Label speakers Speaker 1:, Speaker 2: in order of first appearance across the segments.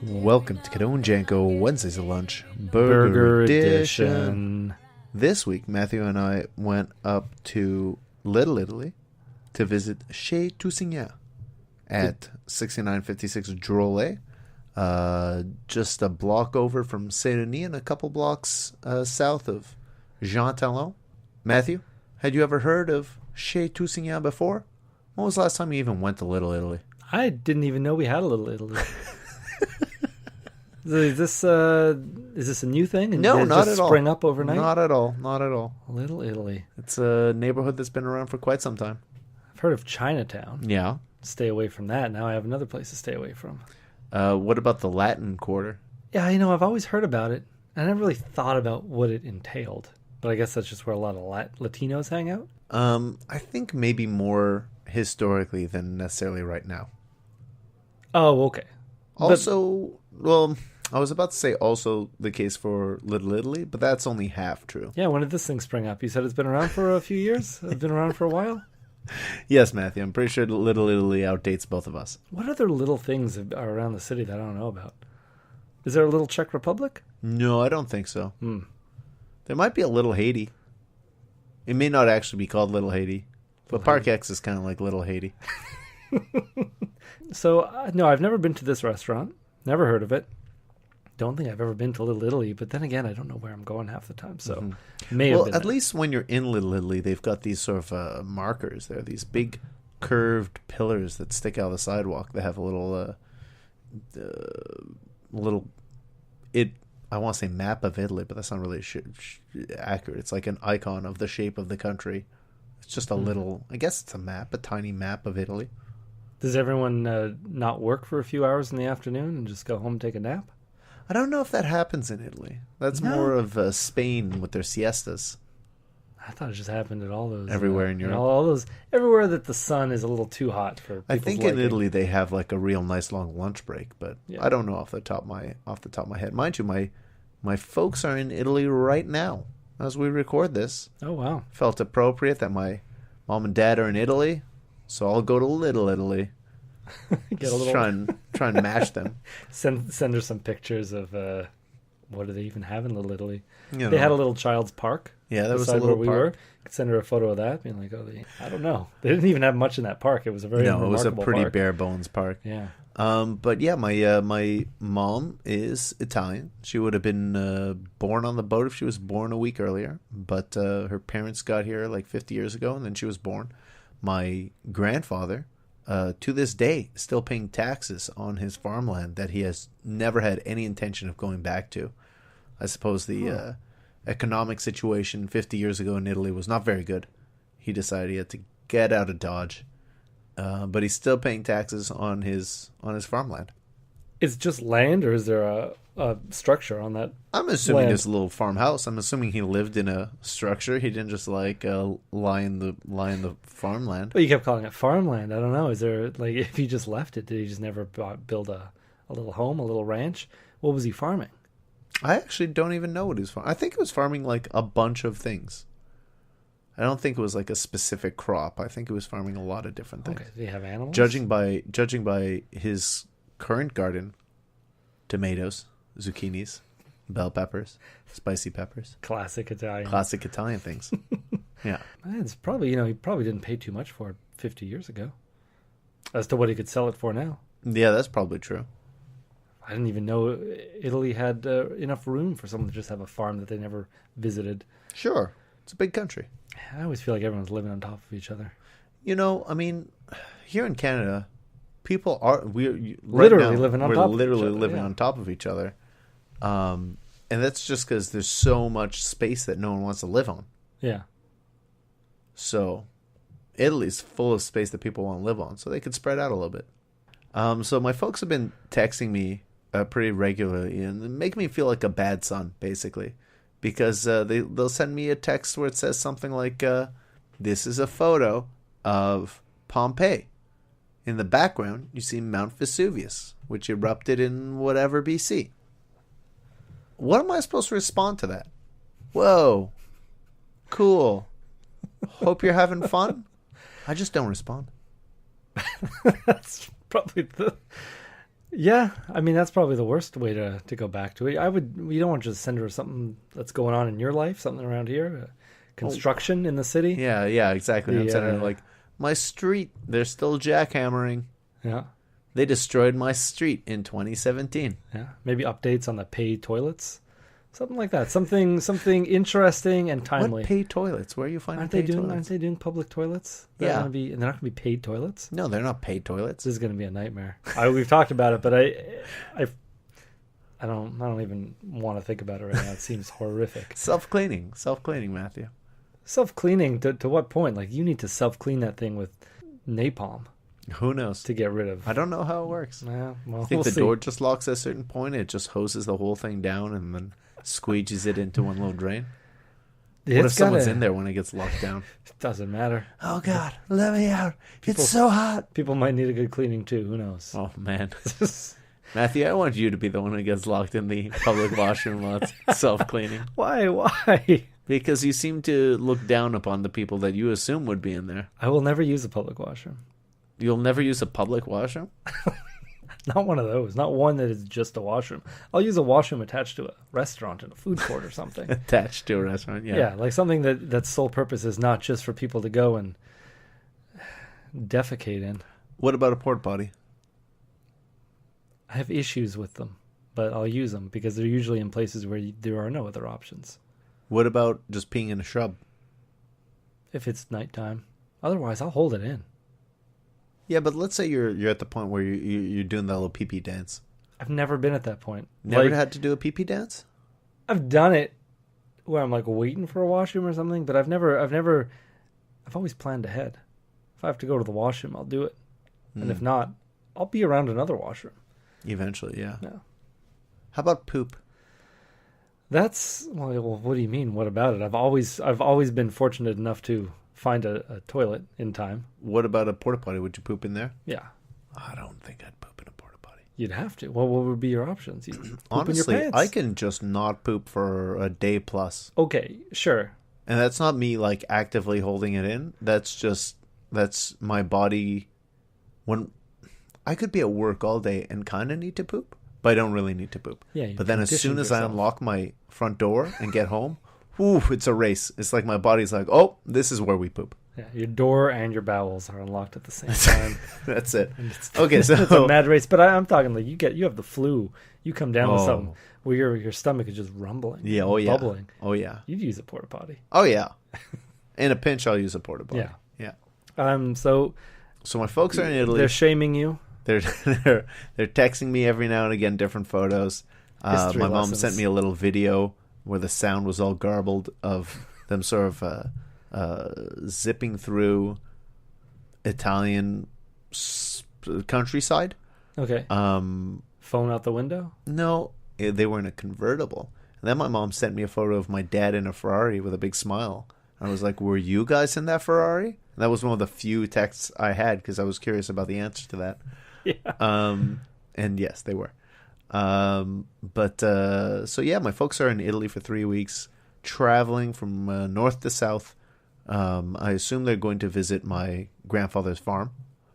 Speaker 1: Welcome to Cadeau and Janko Wednesdays at Lunch
Speaker 2: Burger Edition.
Speaker 1: This week, Matthew and I went up to Little Italy to visit Chez Tousignant at 6956 Drolet, just a block over from Saint-Denis and a couple blocks south of Jean Talon. Matthew, had you ever heard of Chez Tousignant before? When was the last time you even went to Little Italy?
Speaker 2: I didn't even know we had a Little Italy. Is this a new thing? And
Speaker 1: No,
Speaker 2: did it
Speaker 1: not
Speaker 2: just
Speaker 1: at all.
Speaker 2: Spring up overnight?
Speaker 1: Not at all. Not at all.
Speaker 2: Little Italy.
Speaker 1: It's a neighborhood that's been around for quite some time.
Speaker 2: I've heard of Chinatown.
Speaker 1: Yeah.
Speaker 2: Stay away from that. Now I have another place to stay away from.
Speaker 1: What about the Latin Quarter?
Speaker 2: Yeah, I've always heard about it. I never really thought about what it entailed. But I guess that's just where a lot of Latinos hang out.
Speaker 1: I think maybe more historically than necessarily right now.
Speaker 2: Oh, okay.
Speaker 1: Also, well, I was about to say also the case for Little Italy, but that's only half true.
Speaker 2: Yeah, when did this thing spring up? You said it's been around for a few years? It's been around for a while?
Speaker 1: Yes, Matthew, I'm pretty sure Little Italy outdates both of us.
Speaker 2: What other little things are around the city that I don't know about? Is there a little Czech Republic?
Speaker 1: No, I don't think so. There might be a Little Haiti. It may not actually be called Little Haiti, but Park X is kind of like Little Haiti.
Speaker 2: So, no, I've never been to this restaurant. Never heard of it. Don't think I've ever been to Little Italy, but then again, I don't know where I'm going half the time, so may have
Speaker 1: Well,
Speaker 2: been
Speaker 1: at
Speaker 2: there.
Speaker 1: least when you're in Little Italy, they've got these sort of markers there, these big curved pillars that stick out of the sidewalk. They have a little, I want to say map of Italy, but that's not really accurate. It's like an icon of the shape of the country. It's just a little, I guess it's a map, a tiny map of Italy.
Speaker 2: Does everyone not work for a few hours in the afternoon and just go home and take a nap?
Speaker 1: I don't know if that happens in Italy. That's more of Spain with their siestas.
Speaker 2: I thought it just happened at all those
Speaker 1: Everywhere in Europe.
Speaker 2: all those everywhere that the sun is a little too hot for people's
Speaker 1: I think
Speaker 2: liking.
Speaker 1: in Italy they have like a real nice long lunch break, but
Speaker 2: Yeah.
Speaker 1: I don't know off the top of my head. Mind you, my folks are in Italy right now as we record this.
Speaker 2: Oh wow!
Speaker 1: Felt appropriate that my mom and dad are in Italy, so I'll go to Little Italy.
Speaker 2: Get a little
Speaker 1: try and match them.
Speaker 2: send her some pictures of what do they even have in Little Italy?
Speaker 1: You
Speaker 2: They
Speaker 1: know.
Speaker 2: had a little child's park.
Speaker 1: Yeah, there was a
Speaker 2: beside
Speaker 1: little
Speaker 2: where we
Speaker 1: park.
Speaker 2: were. Could send her a photo of that, being like, I don't know. They didn't even have much in that park. It was a very
Speaker 1: No, it was a
Speaker 2: remarkable
Speaker 1: pretty
Speaker 2: park.
Speaker 1: bare bones park.
Speaker 2: Yeah.
Speaker 1: But yeah, my mom is Italian. She would have been born on the boat if she was born a week earlier. But her parents got here like 50 years ago, and then she was born. My grandfather, to this day, is still paying taxes on his farmland that he has never had any intention of going back to. I suppose the economic situation 50 years ago in Italy was not very good. He decided he had to get out of Dodge. But he's still paying taxes on his farmland.
Speaker 2: It's just land, or is there a structure on that?
Speaker 1: I'm assuming
Speaker 2: land?
Speaker 1: it's a little farmhouse. I'm assuming he lived in a structure. He didn't just lie in the farmland.
Speaker 2: Well, you kept calling it farmland. I don't know. Is there, like, if he just left it, did he just never build a little home, a little ranch? What was he farming?
Speaker 1: I actually don't even know what he was farming. I think he was farming like a bunch of things. I don't think it was like a specific crop. I think he was farming a lot of different things.
Speaker 2: Okay, do you have animals?
Speaker 1: Judging by his current garden, tomatoes, zucchinis, bell peppers, spicy peppers,
Speaker 2: Classic Italian.
Speaker 1: classic Italian things. Yeah.
Speaker 2: It's probably, he probably didn't pay too much for it 50 years ago as to what he could sell it for now.
Speaker 1: Yeah, that's probably true.
Speaker 2: I didn't even know Italy had enough room for someone to just have a farm that they never visited.
Speaker 1: Sure. It's a big country.
Speaker 2: I always feel like everyone's living on top of each other.
Speaker 1: I mean, here in Canada, people are
Speaker 2: Literally living on
Speaker 1: we're
Speaker 2: top of each
Speaker 1: literally
Speaker 2: other,
Speaker 1: living
Speaker 2: yeah.
Speaker 1: on top of each other. And that's just because there's so much space that no one wants to live on.
Speaker 2: Yeah.
Speaker 1: So Italy's full of space that people want to live on, so they could spread out a little bit. So my folks have been texting me pretty regularly and making me feel like a bad son, basically, because they'll send me a text where it says something like, "This is a photo of Pompeii. In the background, you see Mount Vesuvius, which erupted in whatever BC." What am I supposed to respond to that? Whoa, cool. Hope you're having fun. I just don't respond.
Speaker 2: That's probably Yeah, I mean that's probably the worst way to go back to it. You don't want to just send her something that's going on in your life, something around here, construction in the city.
Speaker 1: Yeah, exactly. I'm sending her like, my street, they're still jackhammering.
Speaker 2: Yeah.
Speaker 1: They destroyed my street in 2017.
Speaker 2: Yeah, maybe updates on the paid toilets, something like that. Something interesting and timely.
Speaker 1: What paid toilets? Where are you finding paid toilets?
Speaker 2: Aren't they doing public toilets?
Speaker 1: Yeah.
Speaker 2: They're not going to be paid toilets.
Speaker 1: No, they're not paid toilets.
Speaker 2: This is going to be a nightmare. We've talked about it, but I don't even want to think about it right now. It seems horrific.
Speaker 1: Self-cleaning, Matthew.
Speaker 2: Self-cleaning to what point? Like you need to self-clean that thing with napalm.
Speaker 1: Who knows?
Speaker 2: To get rid of.
Speaker 1: I don't know how it works.
Speaker 2: Yeah, well,
Speaker 1: I think the door just locks at a certain point. It just hoses the whole thing down and then squeegees it into one little drain. What if someone's in there when it gets locked down?
Speaker 2: It doesn't matter.
Speaker 1: Oh, God, let me out. It's so hot.
Speaker 2: People might need a good cleaning, too. Who knows?
Speaker 1: Oh, man. Matthew, I want you to be the one who gets locked in the public washroom while it's self-cleaning.
Speaker 2: Why?
Speaker 1: Because you seem to look down upon the people that you assume would be in there.
Speaker 2: I will never use a public washroom.
Speaker 1: You'll never use a public washroom?
Speaker 2: Not one of those. Not one that is just a washroom. I'll use a washroom attached to a restaurant in a food court or something.
Speaker 1: Attached to a restaurant, yeah.
Speaker 2: Yeah, like something that's sole purpose is not just for people to go and defecate in.
Speaker 1: What about a porta potty?
Speaker 2: I have issues with them, but I'll use them because they're usually in places where there are no other options.
Speaker 1: What about just peeing in a shrub?
Speaker 2: If it's nighttime. Otherwise, I'll hold it in.
Speaker 1: Yeah, but let's say you're at the point where you're doing that little pee-pee dance.
Speaker 2: I've never been at that point.
Speaker 1: Never had to do a pee-pee dance?
Speaker 2: I've done it where I'm like waiting for a washroom or something, but I've always planned ahead. If I have to go to the washroom, I'll do it. And if not, I'll be around another washroom.
Speaker 1: Eventually, yeah.
Speaker 2: No.
Speaker 1: How about poop?
Speaker 2: That's well. What do you mean? What about it? I've always been fortunate enough to find a toilet in time.
Speaker 1: What about a porta potty? Would you poop in there?
Speaker 2: Yeah.
Speaker 1: I don't think I'd poop in a porta potty.
Speaker 2: You'd have to. Well, what would be your options?
Speaker 1: Honestly,
Speaker 2: in your pants?
Speaker 1: I can just not poop for a day plus.
Speaker 2: Okay, sure.
Speaker 1: And that's not me like actively holding it in. That's my body. When I could be at work all day and kind of need to poop, but I don't really need to poop.
Speaker 2: Yeah.
Speaker 1: But then as soon as I unlock my front door and get home, whew, it's a race. It's like my body's like, oh, this is where we poop.
Speaker 2: Yeah, your door and your bowels are unlocked at the same time.
Speaker 1: That's it. Okay, so
Speaker 2: it's a mad race. But I'm talking like you have the flu. You come down with something where your stomach is just rumbling.
Speaker 1: Yeah,
Speaker 2: bubbling.
Speaker 1: Oh yeah.
Speaker 2: You'd use a porta potty.
Speaker 1: Oh yeah. In a pinch, I'll use a porta potty.
Speaker 2: Yeah.
Speaker 1: So my folks are in Italy.
Speaker 2: They're shaming you.
Speaker 1: They're texting me every now and again different photos. My mom sent me a little video where the sound was all garbled of them sort of zipping through Italian countryside.
Speaker 2: Okay. Phone out the window?
Speaker 1: No, they were in a convertible. And then my mom sent me a photo of my dad in a Ferrari with a big smile. I was like, were you guys in that Ferrari? And that was one of the few texts I had because I was curious about the answer to that.
Speaker 2: Yeah.
Speaker 1: And yes, they were. So yeah, my folks are in Italy for 3 weeks, traveling from north to south. I assume they're going to visit my grandfather's farm.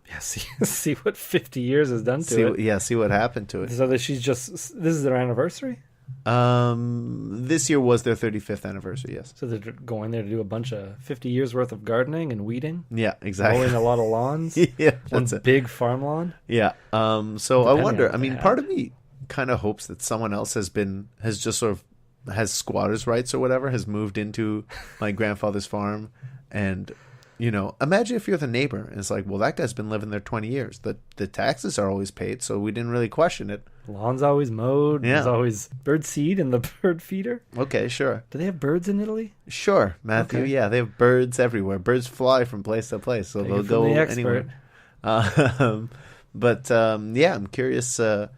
Speaker 2: Yeah, see what 50 years has done to it.
Speaker 1: Yeah, see what happened to it.
Speaker 2: So that this is their anniversary?
Speaker 1: This year was their 35th anniversary, yes.
Speaker 2: So they're going there to do a bunch of 50 years worth of gardening and weeding?
Speaker 1: Yeah, exactly.
Speaker 2: Mowing a lot of lawns?
Speaker 1: Yeah,
Speaker 2: one big farm lawn?
Speaker 1: Yeah. So I wonder, I mean, part of me kind of hopes that someone else has just sort of has squatters' rights or whatever, has moved into my grandfather's farm. And, you know, imagine if you're the neighbor and it's like, well, that guy's been living there 20 years. The taxes are always paid, so we didn't really question it.
Speaker 2: Lawn's always mowed. Yeah. There's always bird seed in the bird feeder.
Speaker 1: Okay, sure.
Speaker 2: Do they have birds in Italy?
Speaker 1: Sure, Matthew. Okay. Yeah, they have birds everywhere. Birds fly from place to place, so they'll go anywhere. Yeah, I'm curious how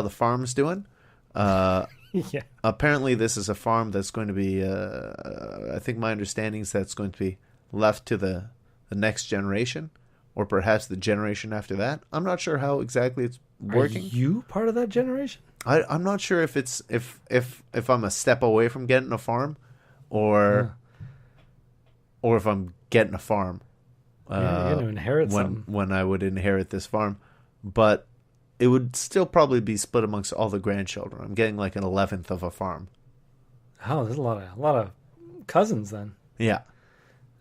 Speaker 1: the farm's doing.
Speaker 2: Yeah.
Speaker 1: Apparently, this is a farm that's going to be. I think my understanding is that it's going to be left to the next generation, or perhaps the generation after that. I'm not sure how exactly it's working.
Speaker 2: Are you part of that generation?
Speaker 1: I'm not sure if it's if I'm a step away from getting a farm, or if I'm getting a farm.
Speaker 2: You're going to inherit something
Speaker 1: when I would inherit this farm, but it would still probably be split amongst all the grandchildren. I'm getting like an 11th of a farm.
Speaker 2: Oh, there's a lot of cousins then.
Speaker 1: Yeah.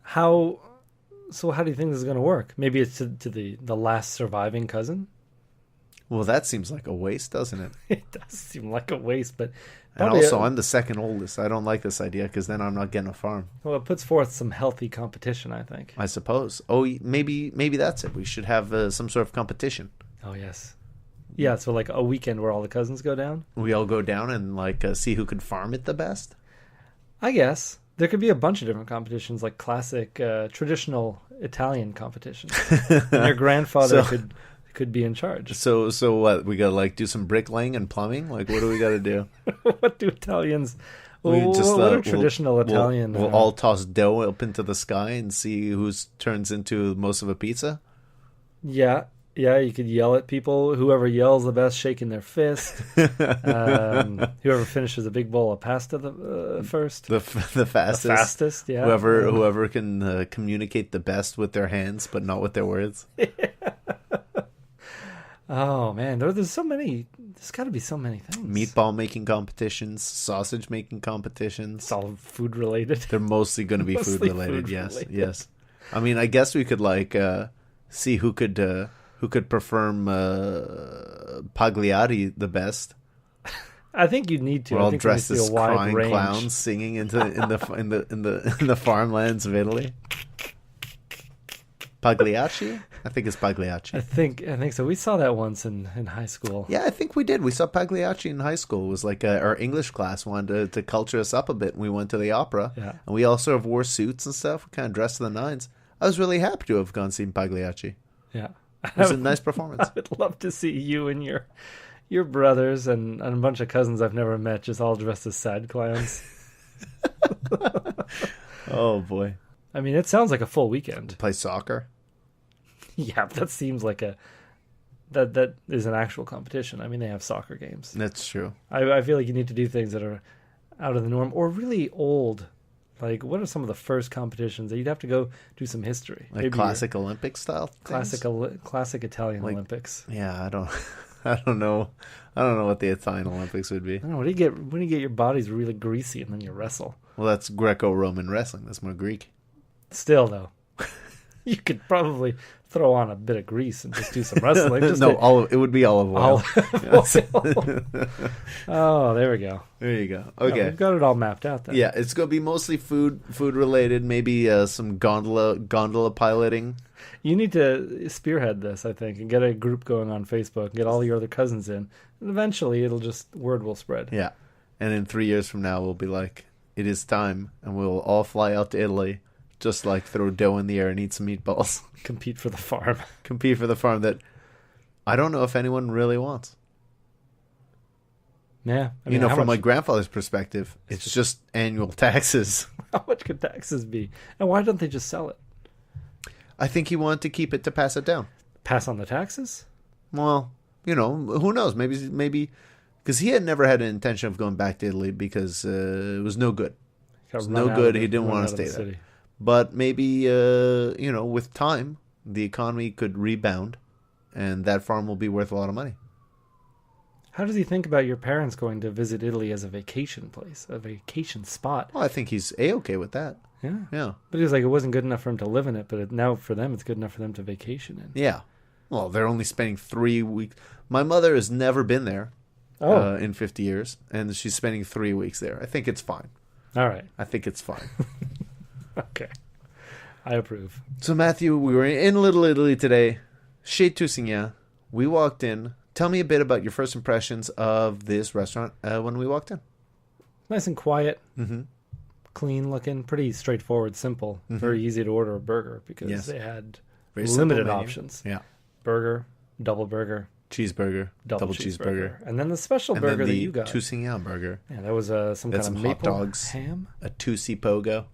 Speaker 2: How do you think this is going to work? Maybe it's to the last surviving cousin?
Speaker 1: Well, that seems like a waste, doesn't it?
Speaker 2: It does seem like a waste, but
Speaker 1: and also, I'm the second oldest. I don't like this idea because then I'm not getting a farm.
Speaker 2: Well, it puts forth some healthy competition, I think.
Speaker 1: I suppose. Oh, maybe that's it. We should have some sort of competition.
Speaker 2: Oh, yes. Yeah, so like a weekend where all the cousins go down?
Speaker 1: We all go down and like see who could farm it the best?
Speaker 2: I guess. There could be a bunch of different competitions, like classic, traditional Italian competitions. And your grandfather could be in charge.
Speaker 1: So what? We gotta like do some bricklaying and plumbing? Like, what do we gotta do?
Speaker 2: What do Italians...
Speaker 1: what are
Speaker 2: traditional Italian...
Speaker 1: We'll all toss dough up into the sky and see who turns into most of a pizza?
Speaker 2: Yeah, you could yell at people. Whoever yells the best, shaking their fist. Whoever finishes a big bowl of pasta first.
Speaker 1: The fastest.
Speaker 2: The fastest, yeah.
Speaker 1: Whoever can communicate the best with their hands, but not with their words.
Speaker 2: Oh, man. There's so many. There's got to be so many things.
Speaker 1: Meatball making competitions, sausage making competitions.
Speaker 2: It's all food related.
Speaker 1: They're mostly going to be food related. Yes. I mean, I guess we could like see who could perform Pagliatti the best.
Speaker 2: I think you need to.
Speaker 1: We're all dressed as crying clowns singing in the farmlands of Italy. Pagliacci? I think it's Pagliacci.
Speaker 2: I think so. We saw that once in high school.
Speaker 1: Yeah, I think we did. We saw Pagliacci in high school. It was like our English class wanted to culture us up a bit. And we went to the opera.
Speaker 2: Yeah.
Speaker 1: And we all sort of wore suits and stuff. We kind of dressed to the nines. I was really happy to have gone see Pagliacci.
Speaker 2: Yeah.
Speaker 1: It was a nice performance.
Speaker 2: I would love to see you and your brothers and a bunch of cousins I've never met just all dressed as sad clowns.
Speaker 1: Oh, boy.
Speaker 2: I mean, it sounds like a full weekend.
Speaker 1: Play soccer?
Speaker 2: Yeah, that seems like that is an actual competition. I mean, they have soccer games.
Speaker 1: That's true.
Speaker 2: I feel like you need to do things that are out of the norm or really old. Like, what are some of the first competitions that you'd have to go do some history?
Speaker 1: Like
Speaker 2: maybe
Speaker 1: classic Olympic style things?
Speaker 2: Classic Italian
Speaker 1: like,
Speaker 2: Olympics.
Speaker 1: Yeah, I don't know what the Italian Olympics would be.
Speaker 2: I don't know, when do you get your bodies really greasy and then you wrestle?
Speaker 1: Well, that's Greco-Roman wrestling. That's more Greek.
Speaker 2: Still, though, you could probably throw on a bit of grease and just do some wrestling.
Speaker 1: It would be olive oil.
Speaker 2: Oh, there we go.
Speaker 1: There you go. Okay,
Speaker 2: we've got it all mapped out then.
Speaker 1: Yeah, it's gonna be mostly food related. Maybe some gondola piloting.
Speaker 2: You need to spearhead this, I think, and get a group going on Facebook and get all your other cousins in. And eventually, word will spread.
Speaker 1: Yeah, and in 3 years from now, we'll be like, it is time, and we'll all fly out to Italy. Just like throw dough in the air and eat some meatballs.
Speaker 2: Compete for the farm.
Speaker 1: Compete for the farm that I don't know if anyone really wants.
Speaker 2: Yeah. I mean,
Speaker 1: from my grandfather's perspective, it's just annual taxes.
Speaker 2: How much could taxes be? And why don't they just sell it?
Speaker 1: I think he wanted to keep it to pass it down.
Speaker 2: Pass on the taxes?
Speaker 1: Well, who knows? Maybe because he had never had an intention of going back to Italy because it was no good. It was no good. He didn't want to stay there. But maybe, with time, the economy could rebound and that farm will be worth a lot of money.
Speaker 2: How does he think about your parents going to visit Italy as a vacation place, a vacation spot?
Speaker 1: Well, I think he's A-okay with that.
Speaker 2: Yeah.
Speaker 1: Yeah.
Speaker 2: But he was like, it wasn't good enough for him to live in it, but now for them, it's good enough for them to vacation in.
Speaker 1: Yeah. Well, they're only spending 3 weeks. My mother has never been there in 50 years, and she's spending 3 weeks there. I think it's fine.
Speaker 2: All right.
Speaker 1: I think it's fine.
Speaker 2: Okay. I approve.
Speaker 1: So, Matthew, we were in Little Italy today. Chez Tousignant. We walked in. Tell me a bit about your first impressions of this restaurant when we walked in.
Speaker 2: Nice and quiet.
Speaker 1: Mm-hmm.
Speaker 2: Clean looking. Pretty straightforward, simple.
Speaker 1: Mm-hmm.
Speaker 2: Very easy to order a burger because they had limited options.
Speaker 1: Yeah.
Speaker 2: Burger, double burger.
Speaker 1: Cheeseburger, double cheeseburger.
Speaker 2: And then the special burger that you got.
Speaker 1: Tousignant burger.
Speaker 2: Yeah, that was some kind of maple
Speaker 1: hot dogs,
Speaker 2: ham.
Speaker 1: A Tusi Pogo.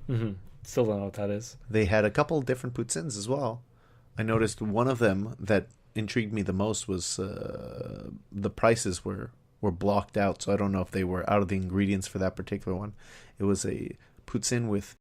Speaker 2: Mm-hmm. Still don't know what that is.
Speaker 1: They had a couple of different poutines as well. I noticed one of them that intrigued me the most was the prices were blocked out, so I don't know if they were out of the ingredients for that particular one. It was a poutine with